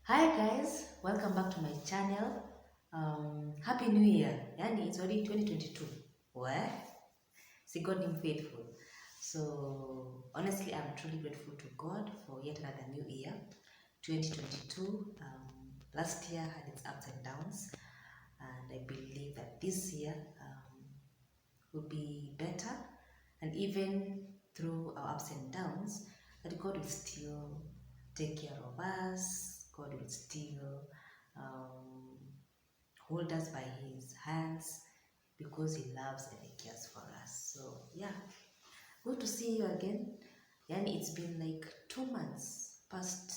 Hi guys, welcome back to my channel. Happy New Year. Yani it's already 2022. What? See, God being faithful. So honestly, I'm truly grateful to God for yet another new year, 2022. Last year had its ups and downs, and I believe that this year will be better. And even through our ups and downs, that God will still take care of us. God will still um, hold us by His hands because He loves and He cares for us. So yeah, good to see you again. Yani it's been like 2 months past,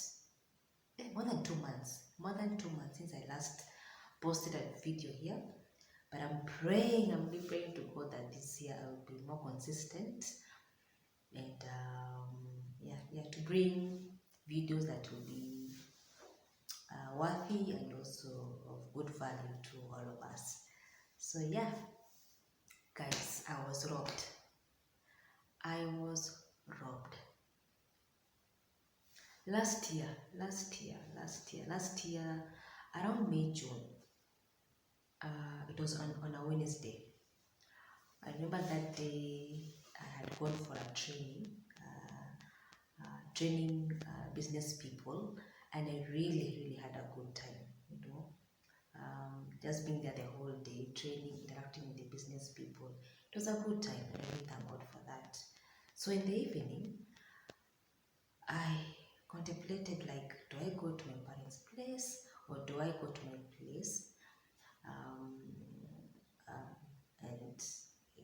more than 2 months since I last posted a video here. But I'm really praying to God that this year I will be more consistent and to bring videos that will be worthy and also of good value to all of us. So yeah, guys, I was robbed. I was robbed. Last year, around May, June, it was on a Wednesday. I remember that day I had gone for a training business people, and I really had a good time. Just being there the whole day, training, interacting with the business people. It was a good time, and I really thank God for that. So in the evening, I contemplated, like, do I go to my parents' place or do I go to my place? Um, and I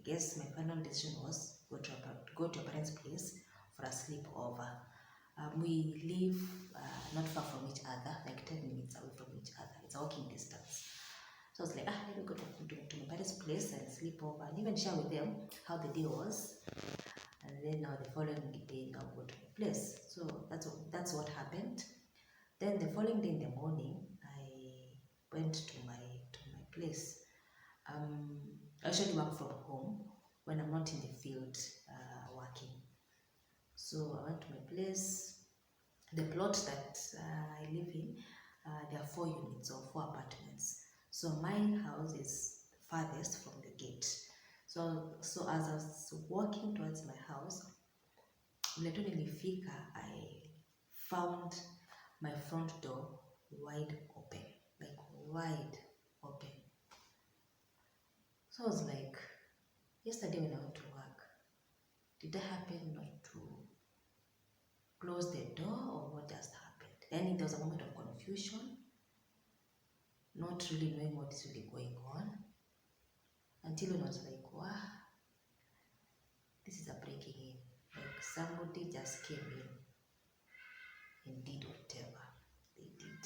guess my final decision was go to your parents' place for a sleepover. We live not far from each other, like 10 minutes away from each other. It's a walking distance. So I was like, let me go to my parents' place and sleep over and even share with them how the day was. And then now the following day, I'll go to my place. So that's what happened. Then the following day in the morning, I went to my place. I usually work from home when I'm not in the field working. So I went to my place. The plot that I live in, there are 4 units or 4 apartments. So my house is farthest from the gate. So as I was walking towards my house, mletu nilifika, I found my front door wide open, like wide open. So I was like, yesterday when I went to work, did I happen not to close the door or what just happened? Then there was a moment of confusion, not really knowing what is really going on, until when I was like, wow, this is a breaking in. Like somebody just came in and did whatever they did.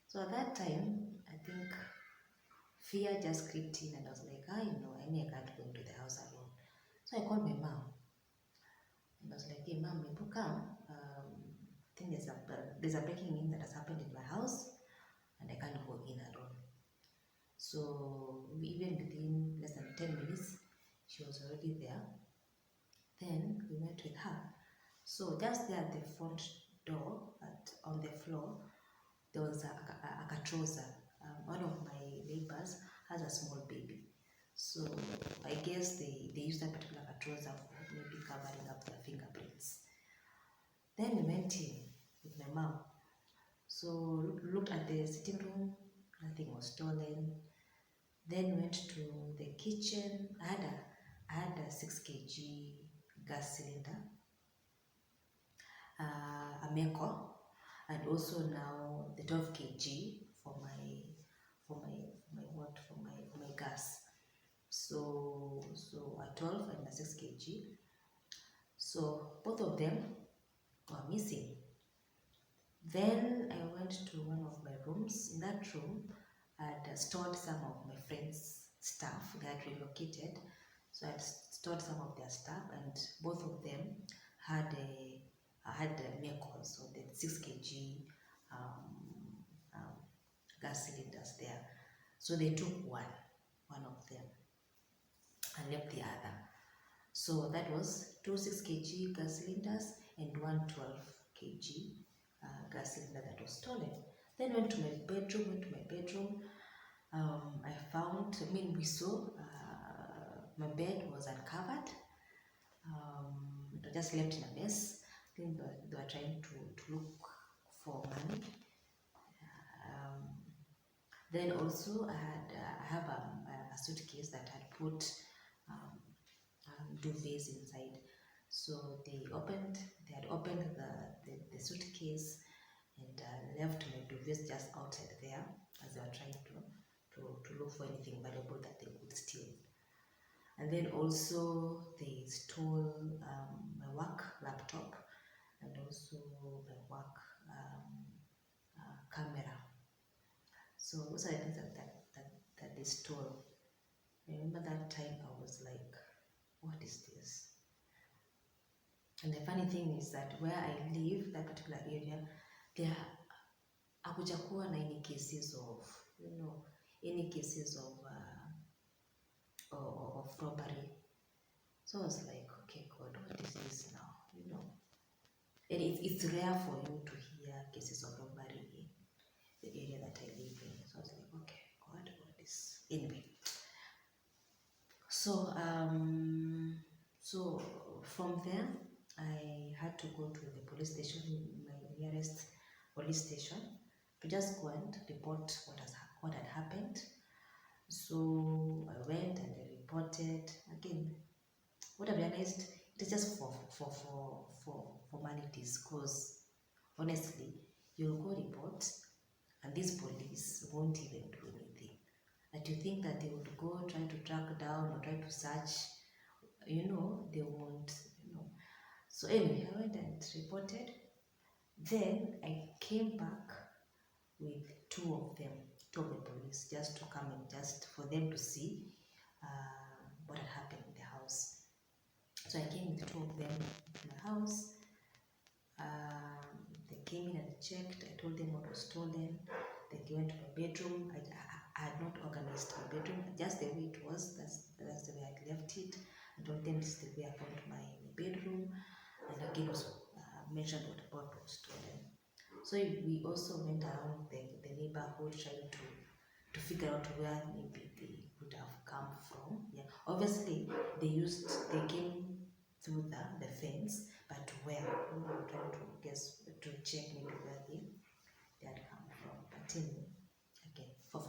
So at that time, I think fear just crept in and I was like, I can't go into the house alone. So I called my mom and I was like, hey mom, maybe come. I think there's a breaking in that has happened in my house and I can't go in alone. So even within less than 10 minutes, she was already there. Then we went with her. So just there at the front door, on the floor, there was a katrosa. One of my neighbors has a small baby. So I guess they used that particular katrosa for maybe covering up their fingerprints. Then we went in with my mom. So looked at the sitting room, nothing was stolen. Then went to the kitchen. I had a 6 kg gas cylinder, a Meko, and also now the 12 kg for my gas. So a 12 and a 6 kg. So both of them were missing. Then I went to one of my rooms. In that room, I had stored some of my friends' stuff. They had relocated, so I had stored some of their stuff, and both of them had Mekos, so the 6 kg gas cylinders there. So they took one of them, and left the other. So that was 2 6 kg gas cylinders and one 12 kg gas cylinder that was stolen. Then went to my bedroom. We saw my bed was uncovered. It was just left in a mess. I think they were trying to look for money. Then also I have a suitcase that had put um, duvets inside. So they had opened the suitcase and left my duvets just outside there as they were trying to look for anything valuable that they could steal. And then also they stole my work laptop and also my work camera. So those are the things that they stole. I remember that time I was like, what is this? And the funny thing is that where I live, that particular area, there hakujakuwa na any cases of, of robbery. So I was like, okay, God, what is this now? And it's rare for you to hear cases of robbery in the area that I live in. So I was like, okay, God, what is anyway? So from there, I had to go to the police station, my nearest police station, to just go and report what had happened. So I went and I reported. Again, what I realized, it is just for formalities, because honestly, you'll go report and these police won't even do anything. That you think that they would go try to track down or try to search, they won't. So anyway, I went and reported. Then I came back with two of the police, just to come and just for them to see what had happened in the house. So I came with two of them to my house. They came in and checked. I told them what was stolen. They went to my bedroom. I had not organized my bedroom, just the way it was. That's the way I left it. I told them this is the way I found my bedroom. And again also mentioned what was stolen. So we also went around the neighborhood trying to figure out where maybe they could have come from. Yeah, obviously they came through the fence, but where? We were trying to check maybe where they had come from. But anyway, again, for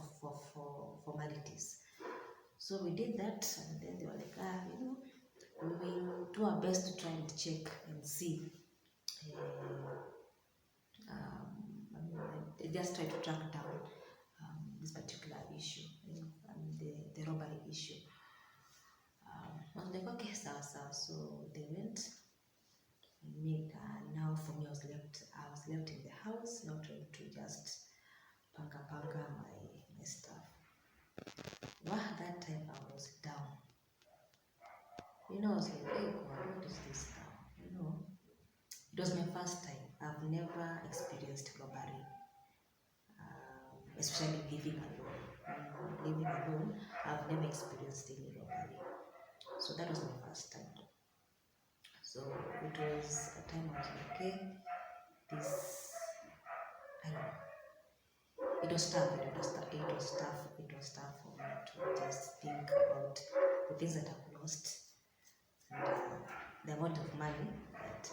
formalities. So we did that, and then they were like, we will do our best to try and check and see. Just try to track down this particular issue, the robbery issue. I was like, okay, so they went. Now for me, I was left in the house, not trying to just panga my stuff. That time I was down. I was like, hey God, what is this now? It was my first time. I've never experienced robbery, especially living alone. Living alone, I've never experienced any robbery. So that was my first time. So it was a time I was like, okay, it was tough. It was tough for me to just think about the things that I've lost and the amount of money that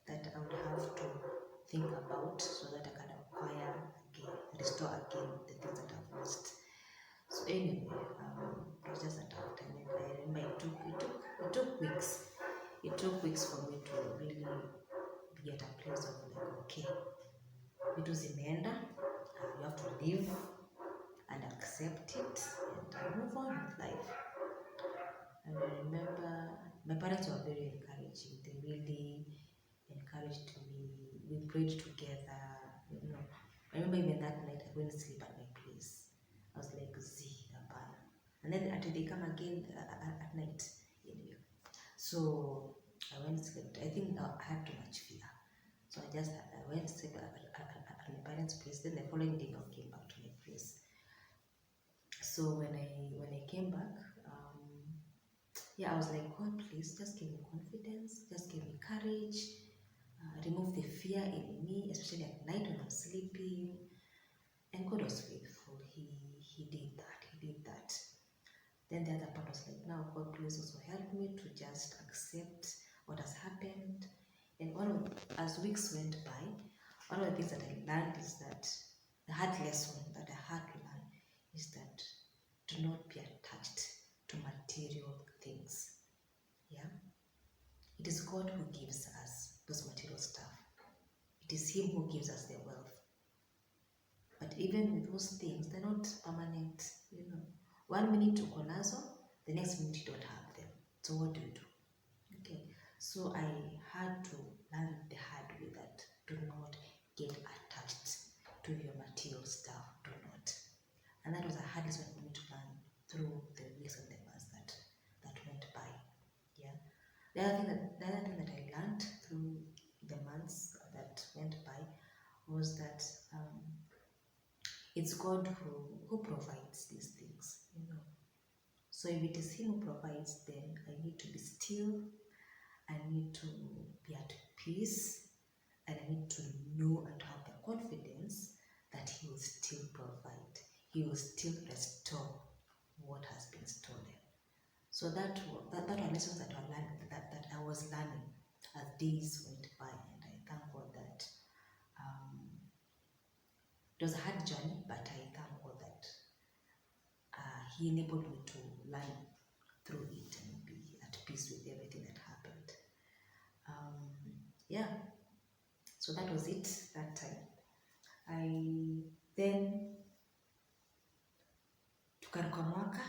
that I would have to think about so that I can acquire again, restore again the things that I've lost. So anyway, it was just a tough time, and I remember it took weeks. It took weeks for me to really be at a place of like, okay, vitu zimeenda, you have to live and accept it and move on with life. And I remember my parents were very encouraging. They really encouraged me. We prayed together. I remember even that night I went to sleep at my place. I was like, Apana. And then until they come again at night. Anyway. So I went to sleep. I think I had too much fear. So I went to sleep at my parents' place. Then the following day I came back to my place. So when I came back, I was like, God, please just give me confidence, just give me courage, remove fear in me, especially at night when I'm sleeping. And God was faithful. He did that. He did that. Then the other part was like, now God, please also help me to just accept what has happened. And as weeks went by, one of the things that I learned is that the hard lesson that I had to learn is that do not be attached to material things. Yeah, it is God who gives us those material stuff. It is Him who gives us the wealth. But even with those things, they're not permanent. 1 minute you nazo, the next minute you don't have them. So what do you do? Okay, so I had to learn the hard way that do not get attached to your material stuff. Do not. And that was a hard lesson for me to learn through the weeks and the months that went by. Yeah. The other thing that I learned through the months that went by was that it's God who provides these things. So if it is Him who provides, then I need to be still. I need to be at peace, and I need to know and have the confidence that He will still provide. He will still restore what has been stolen. So that were lessons that I was learning as days went by, and I thank God that it was a hard journey, but I thank God that He enabled me to learn through it and be at peace with everything that happened. Yeah, so that was it that time. I then tukaruka mwaka.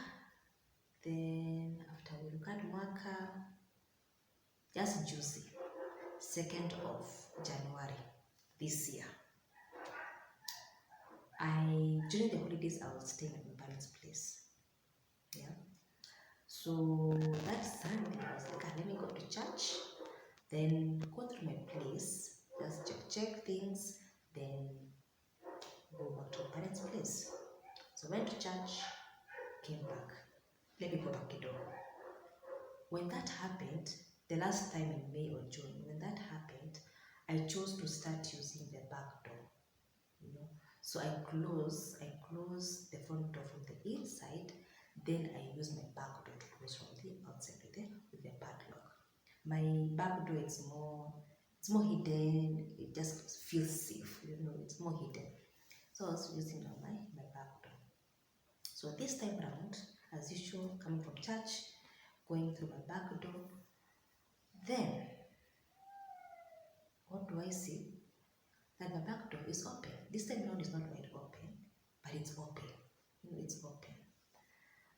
Then after we ruka mwaka, just juicy, 2nd of January this year, during the holidays I was staying at my parents' place. Yeah. So that Sunday I was like, let me go to church, then go through my place, just check things, then go back to my parents' place. So went to church, came back. Let me go back to door. When that happened, the last time in May or June, when that happened, I chose to start using the back door. So I close the front door from the inside, then I use my back door to close from the outside with the padlock. My back door it's more hidden. It just feels safe, it's more hidden. So I was using my back door. So this time around, as usual, coming from church, going through my back door, then what do I see? That my back door is open. This time around is not wide open, but it's open. It's open.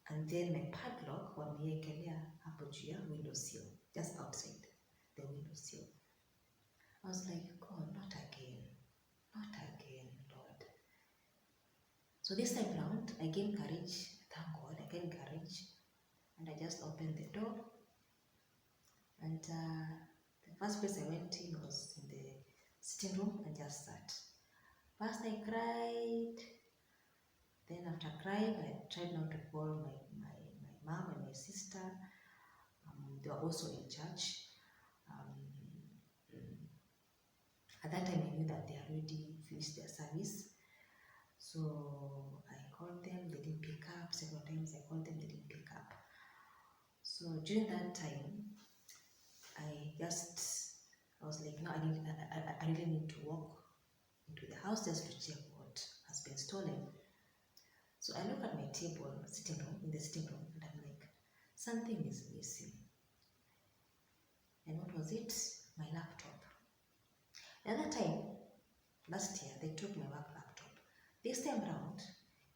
And then my padlock wameekelea hapo juu ya windowsill, just outside the windowsill. I was like, God, not again, Lord. So this time around, I gained courage. Thank God, I gained courage, and I just opened the door. And the first place I went in was in the sitting room and just sat. First I cried. Then after crying, I tried not to call my mom and my sister. They were also in church. At that time, I knew that they had already finished their service. So I called them, they didn't pick up. Several times I called them, they didn't pick up. So during that time, I was like, no, I really need to walk into the house just to check what has been stolen. So I look at my table, in the sitting room, and I'm like, something is missing. And what was it? My laptop. The other time, last year, they took my work laptop. This time around,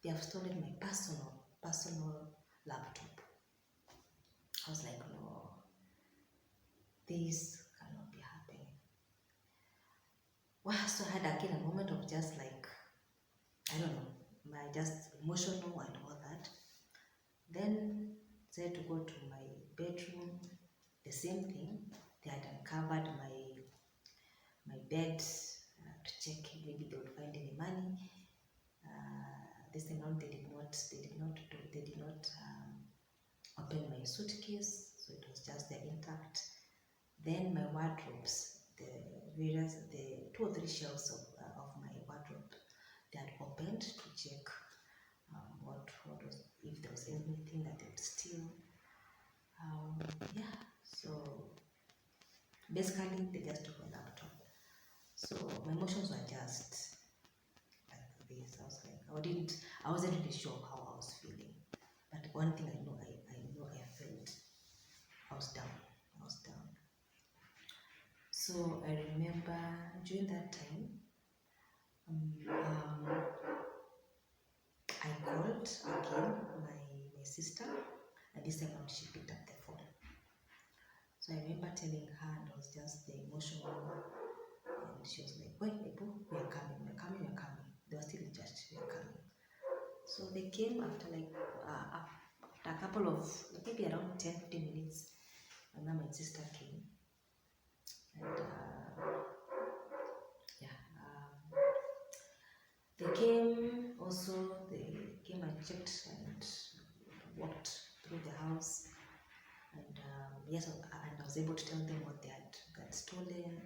they have stolen my personal laptop. I was like, no, this cannot be happening. Well, so I had again a moment of just like, I don't know, my just emotional and all that. Then decided to go to my bedroom. The same thing. They had uncovered my bed to check if maybe they would find any money. This time around, they did not open my suitcase, so it was just there intact. Then my wardrobes, the the 2 or 3 shelves of my wardrobe. They had opened to check what was, if there was anything that they would steal. Yeah, so basically they just took my laptop. So my emotions were just like this. I was like, I wasn't really sure how I was feeling. But one thing I know, I felt I was down. I was down. So I remember during that time, I called again my sister, and this time around she picked up the phone. So I remember telling her, and I was just the emotional, and she was like, "Wait, Ebu, we are coming, we are coming, we are coming." They were still in church, we are coming. So they came after after a couple of maybe around 10-15 minutes, and then my sister came, and yeah, they came also. They came and checked and walked through the house, and yes, and I was able to tell them what they had got stolen.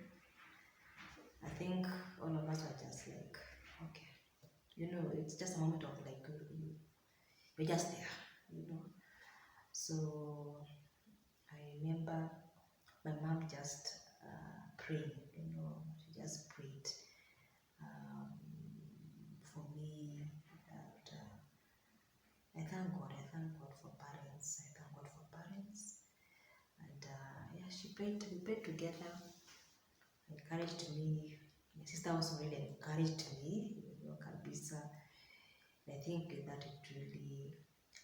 I think all of us were just like, okay, it's just a moment of like you're just there. So I remember my mom just praying, she just prayed for me that I thank God for parents. I thank God for parents. And yeah, we prayed together, encouraged me. My sister also really encouraged me, kabisa. I think that it really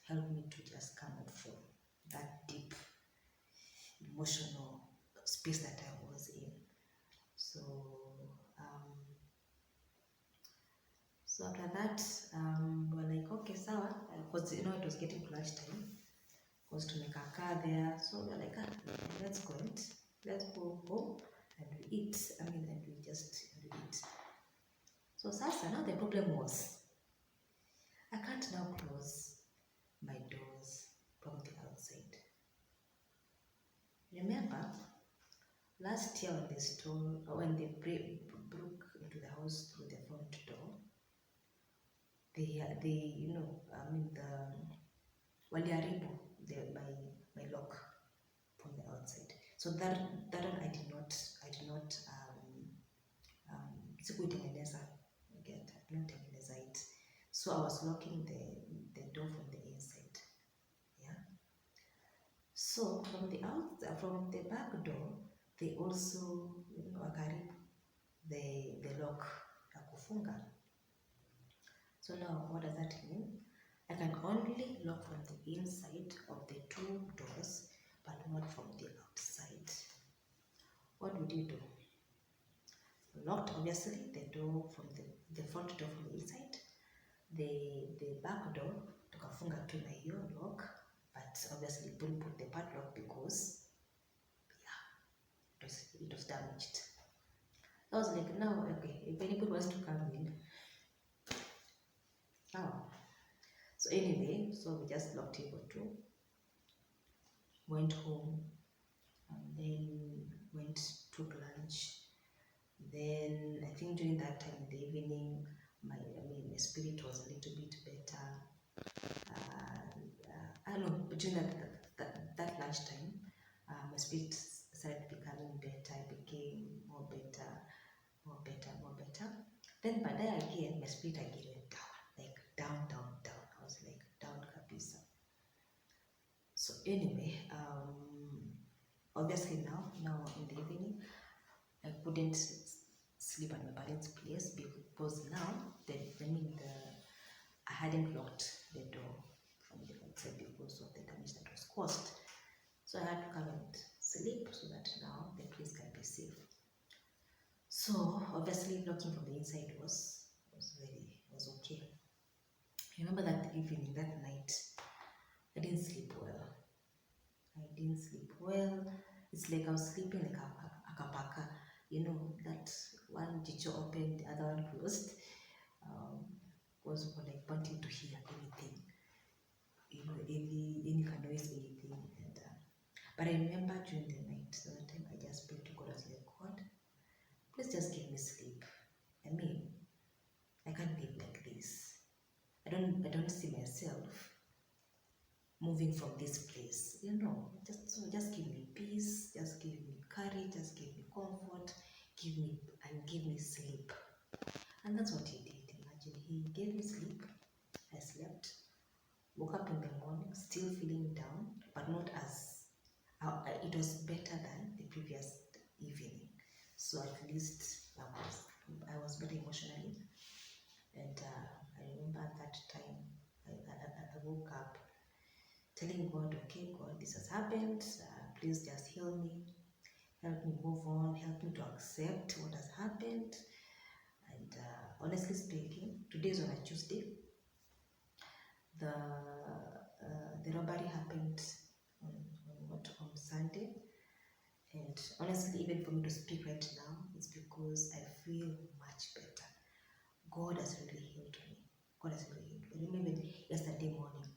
helped me to just come out from that deep emotional space that I was in. So so after that, we're like, okay, sawa, because it was getting to lunchtime. Was to make a car there, so we're like, let's go home and we eat. And we eat. So sasa, now the problem was, I can't now close my doors from the outside. Remember, last year when they broke into the house through the front door, waliharibu my lock from the outside. So that one I did not sikuitengeneza. I did not tengeneza it. So I was locking the door from the inside. Yeah. So from the back door, they also wakaribu the lock ya kufunga. So now what does that mean? I can only lock from the inside of the 2 doors, but not from the outside. What would you do? Locked obviously the door from the front door from the inside, the back door tukafunga tu na hiyo lock, but obviously don't put the padlock because it was damaged. I was like, now okay, if anybody wants to come in. So anyway, so we just locked it or 2, went home, and then took lunch. Then I think during that time in the evening, my spirit was a little bit better. I don't know, but during that lunchtime, my spirit started becoming better. I became more better. Then by that again, my spirit again went down, like down. I was like down kabisa. So anyway, obviously now in the evening, I couldn't sleep at my parents' place because now I hadn't locked the door from the outside because of the damage that was caused. So I had to come and sleep so that now the place can be safe. So obviously locking from the inside was okay. I remember that evening, that night, I didn't sleep well. It's like I was sleeping like a kapaka. That one jicho opened, the other one closed. Was like wanting to hear anything, any kind of noise, anything. But I remember during the night, so that time I just prayed to God. I was like, God, moving from this place. Just give me peace, just give me courage, just give me comfort, give me sleep. And that's what he did. Imagine, he gave me sleep. I slept, woke up in the morning, still feeling down, but not as, it was better than the previous evening. So at least I was better emotionally. And I remember at that time, I woke up telling God, okay, God, this has happened. Please just heal me. Help me move on. Help me to accept what has happened. And honestly speaking, today is on a Tuesday. The robbery happened on Sunday. And honestly, even for me to speak right now, it's because I feel much better. God has really healed me. God has really healed me. I remember yesterday morning,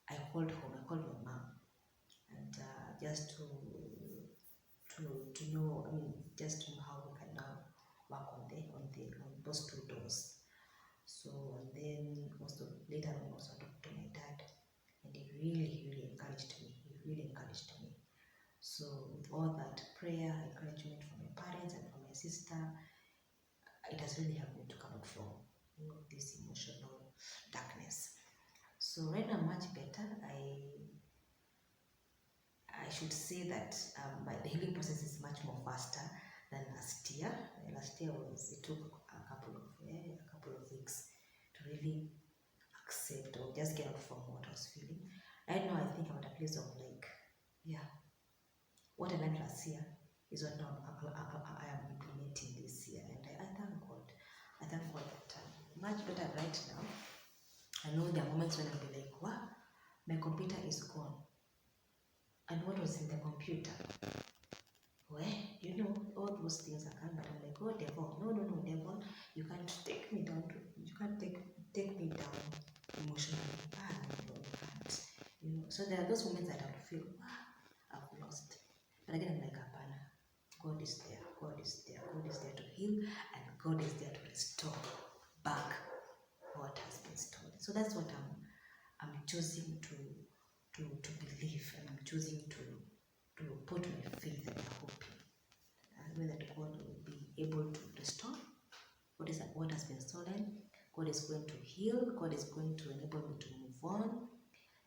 I called home. I called my mom, and just to know, just to know how we can now work on those two doors. So, and then also later on, also talked to my dad, and he really encouraged me. He really encouraged me. So, with all that prayer, encouragement from my parents and from my sister, it has really helped me to come out from this emotional darkness. So right now I'm much better. I should say that the healing process is much more faster than last year. Last year it took a couple of weeks to really accept or just get out from what I was feeling. Right now I think I'm at a place of like, yeah, what I learned last year is what now I am implementing this year, and I thank God. I thank God that much better right now. I know there are moments when I'll be like, wow, my computer is gone. And what was in the computer? Well, all those things are coming, but I'm like, oh, devil, no, devil, you can't take me down. You can't take me down emotionally. No, you can't. So there are those moments that I'll feel, I've lost. But again, I'm like, Apana, God is there. God is there. God is there to heal, and God is there to restore back what has been stolen. So that's what I'm choosing to believe, and I'm choosing to put my faith and hope in, that God will be able to restore what has been stolen. God is going to heal. God is going to enable me to move on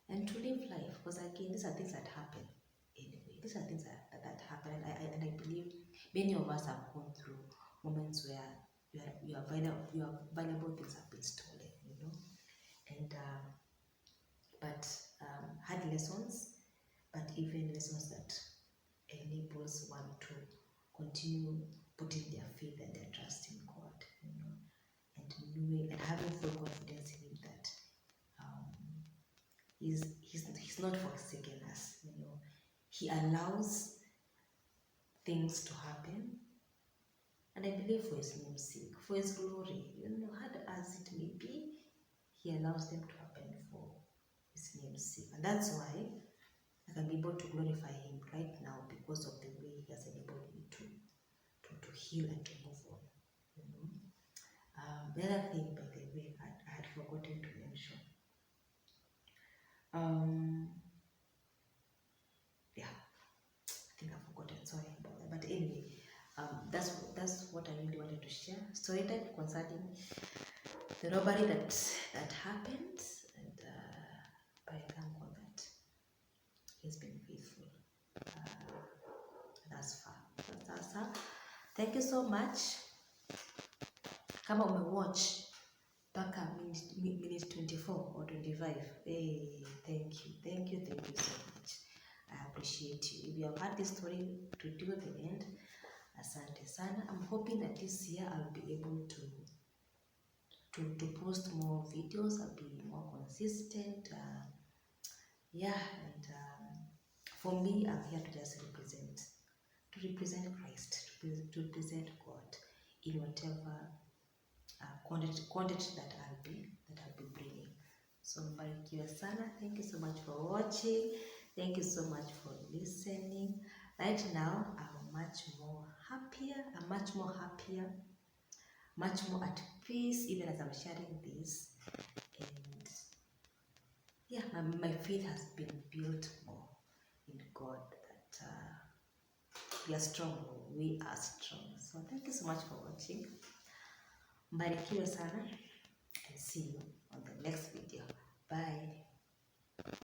and to live life. Because again, these are things that happen anyway. These are things that happen, and I believe many of us have gone through moments where your valuable things have been stolen, and but hard lessons, but even lessons that enables one to continue putting their faith and their trust in God, and knowing and having full confidence in Him that He's not forsaken us. He allows things to happen, and I believe for His name's sake, for His glory. Hard as it may be, He allows them to happen for His name's sake, and that's why I can be able to glorify Him right now because of the way He has enabled me to heal and to move on. The other thing, by the way, I had forgotten to mention. Yeah, I think I've forgotten. Sorry about that. But anyway, that's what I really wanted to share. StoryTime concerning the robbery that happened, and I thank God that He's been faithful. Thus far. Thank you so much. Kama umewatch mpaka minute 24 or 25, hey, thank you so much. I appreciate you. If you have heard this story to the end, asante sana. I'm hoping that this year I'll be able to post more videos. I'll be more consistent. And for me, I'm here to just represent Christ, to represent God in whatever content that I'll be bringing. So mbarikiwe sana. Thank you so much for watching. Thank you so much for listening. Right now, I'm much more happier, much more at peace, even as I'm sharing this. And yeah, my faith has been built more in God that we are strong, we are strong. So thank you so much for watching. Mbarikiwe sana and see you on the next video. Bye.